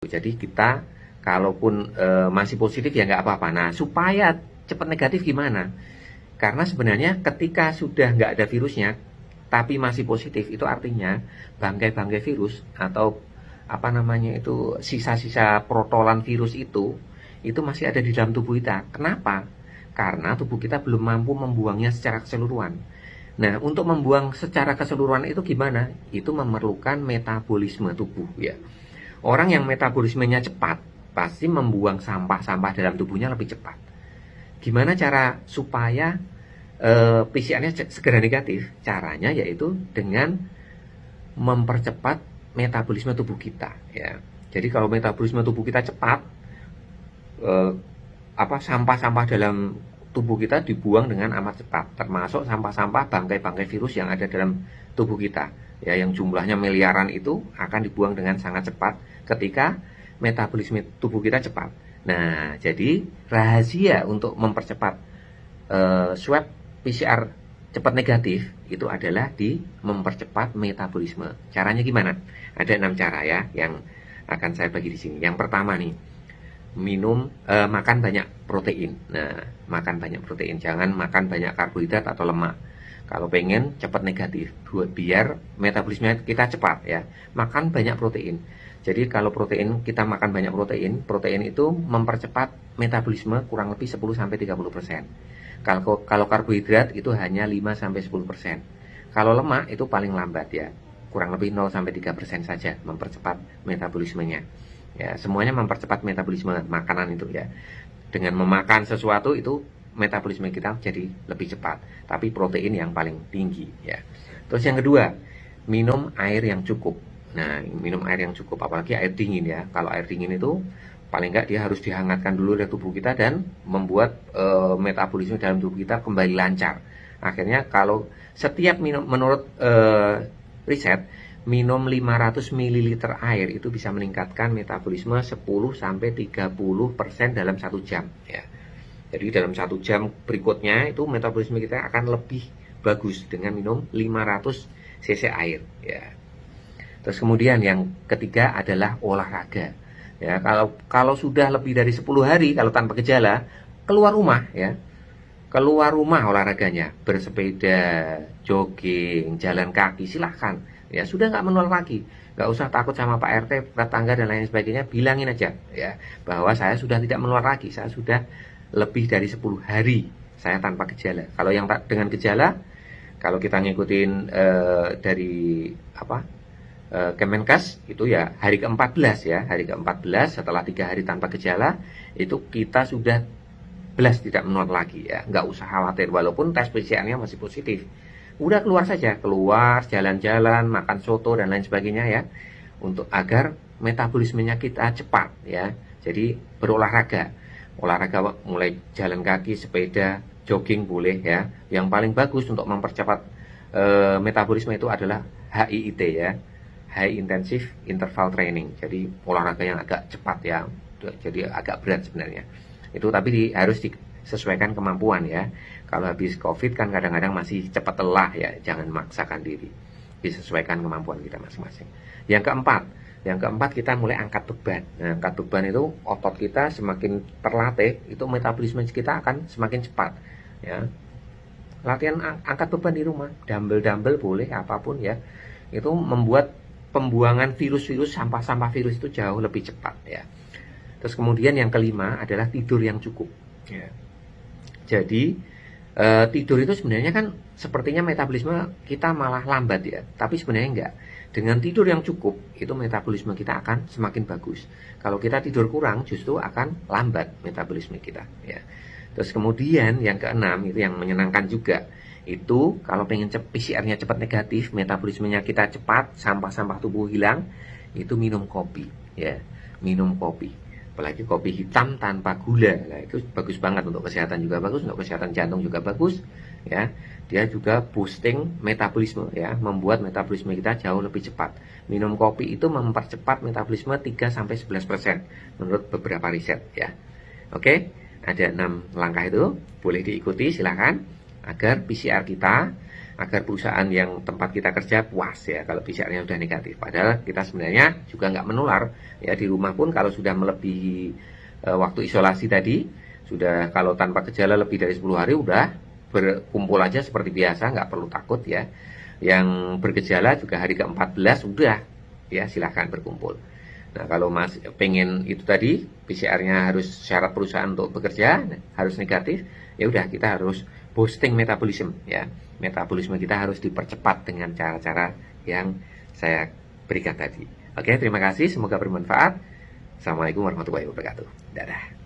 Jadi kita kalaupun masih positif ya nggak apa-apa. Nah, supaya cepat negatif gimana? Karena sebenarnya ketika sudah nggak ada virusnya, tapi masih positif, itu artinya bangkai-bangkai virus atau apa namanya itu sisa-sisa protolan virus itu masih ada di dalam tubuh kita. Kenapa? Karena tubuh kita belum mampu membuangnya secara keseluruhan. Nah, untuk membuang secara keseluruhan itu gimana? Itu memerlukan metabolisme tubuh ya. Orang yang metabolismenya cepat pasti membuang sampah-sampah dalam tubuhnya lebih cepat. Gimana cara supaya PCR-nya segera negatif? Caranya yaitu dengan mempercepat metabolisme tubuh kita ya. Jadi kalau metabolisme tubuh kita cepat, sampah-sampah dalam tubuh kita dibuang dengan amat cepat, termasuk sampah-sampah bangkai-bangkai virus yang ada dalam tubuh kita ya, yang jumlahnya miliaran itu akan dibuang dengan sangat cepat ketika metabolisme tubuh kita cepat. Nah, jadi rahasia untuk mempercepat swab PCR cepat negatif itu adalah di mempercepat metabolisme. Caranya gimana? Ada 6 cara ya yang akan saya bagi di sini. Yang pertama nih, makan banyak protein. Nah, makan banyak protein, jangan makan banyak karbohidrat atau lemak. Kalau pengen cepat negatif, biar metabolisme kita cepat ya, makan banyak protein. Jadi kalau kita makan banyak protein itu mempercepat metabolisme kurang lebih 10-30%. Kalau karbohidrat itu hanya 5-10%. Kalau lemak itu paling lambat ya, kurang lebih 0-3% saja mempercepat metabolismenya. Ya, semuanya mempercepat metabolisme makanan itu ya. Dengan memakan sesuatu itu metabolisme kita jadi lebih cepat, tapi protein yang paling tinggi ya. Terus yang kedua, minum air yang cukup. Nah, minum air yang cukup, apalagi air dingin ya. Kalau air dingin itu paling enggak dia harus dihangatkan dulu oleh tubuh kita dan membuat metabolisme dalam tubuh kita kembali lancar. Akhirnya kalau setiap minum, menurut riset, minum 500 ml air itu bisa meningkatkan metabolisme 10-30% dalam 1 jam ya. Jadi dalam 1 jam berikutnya itu metabolisme kita akan lebih bagus dengan minum 500 cc air ya. Terus kemudian yang ketiga adalah olahraga. Ya, kalau sudah lebih dari 10 hari kalau tanpa gejala, keluar rumah ya. Keluar rumah olahraganya, bersepeda, jogging, jalan kaki, silahkan. Ya, sudah nggak menular lagi. Nggak usah takut sama Pak RT, tetangga dan lain sebagainya, bilangin aja ya bahwa saya sudah tidak menular lagi, saya sudah lebih dari 10 hari saya tanpa gejala. Kalau yang dengan gejala, kalau kita ngikutin dari Kemenkes itu ya hari ke-14 ya, hari ke-14 setelah 3 hari tanpa gejala itu kita sudah belas tidak menular lagi ya, nggak usah khawatir walaupun tes PCR-nya masih positif. Udah keluar saja, keluar jalan-jalan, makan soto dan lain sebagainya ya, untuk agar metabolismenya kita cepat ya. Jadi olahraga mulai jalan kaki, sepeda, jogging boleh ya. Yang paling bagus untuk mempercepat metabolisme itu adalah HIIT ya, High Intensive Interval Training. Jadi olahraga yang agak cepat ya, jadi agak berat sebenarnya. Itu tapi harus disesuaikan kemampuan ya. Kalau habis COVID kan kadang-kadang masih cepat lelah ya, jangan memaksakan diri. Disesuaikan kemampuan kita masing-masing. Yang keempat kita mulai angkat beban. Nah, angkat beban itu otot kita semakin terlatih, itu metabolisme kita akan semakin cepat ya. Latihan angkat beban di rumah, dumbbell boleh, apapun ya. Itu membuat pembuangan virus-virus, sampah-sampah virus itu jauh lebih cepat ya. Terus kemudian yang kelima adalah tidur yang cukup ya. Jadi tidur itu sebenarnya kan sepertinya metabolisme kita malah lambat ya, tapi sebenarnya enggak. Dengan tidur yang cukup itu metabolisme kita akan semakin bagus. Kalau kita tidur kurang justru akan lambat metabolisme kita ya. Terus kemudian yang keenam itu yang menyenangkan juga. Itu kalau pengen PCR-nya cepat negatif, metabolismenya kita cepat, sampah-sampah tubuh hilang, itu minum kopi ya. Minum kopi, apalagi kopi hitam tanpa gula. Nah, itu bagus banget, untuk kesehatan juga bagus, untuk kesehatan jantung juga bagus ya. Dia juga boosting metabolisme ya, membuat metabolisme kita jauh lebih cepat. Minum kopi itu mempercepat metabolisme 3-11% menurut beberapa riset ya. Oke, ada 6 langkah itu, boleh diikuti silahkan, agar PCR kita agar perusahaan yang tempat kita kerja puas ya kalau PCR-nya sudah negatif. Padahal kita sebenarnya juga nggak menular ya, di rumah pun kalau sudah melebihi waktu isolasi tadi, sudah kalau tanpa gejala lebih dari 10 hari udah berkumpul aja seperti biasa, nggak perlu takut ya. Yang bergejala juga hari ke-14 udah ya silahkan berkumpul. Nah kalau Mas pengen itu tadi PCR-nya harus syarat perusahaan untuk bekerja harus negatif, ya udah kita harus boosting metabolisme ya. Metabolisme kita harus dipercepat dengan cara-cara yang saya berikan tadi. Oke, terima kasih, semoga bermanfaat. Assalamualaikum warahmatullahi wabarakatuh. Dadah.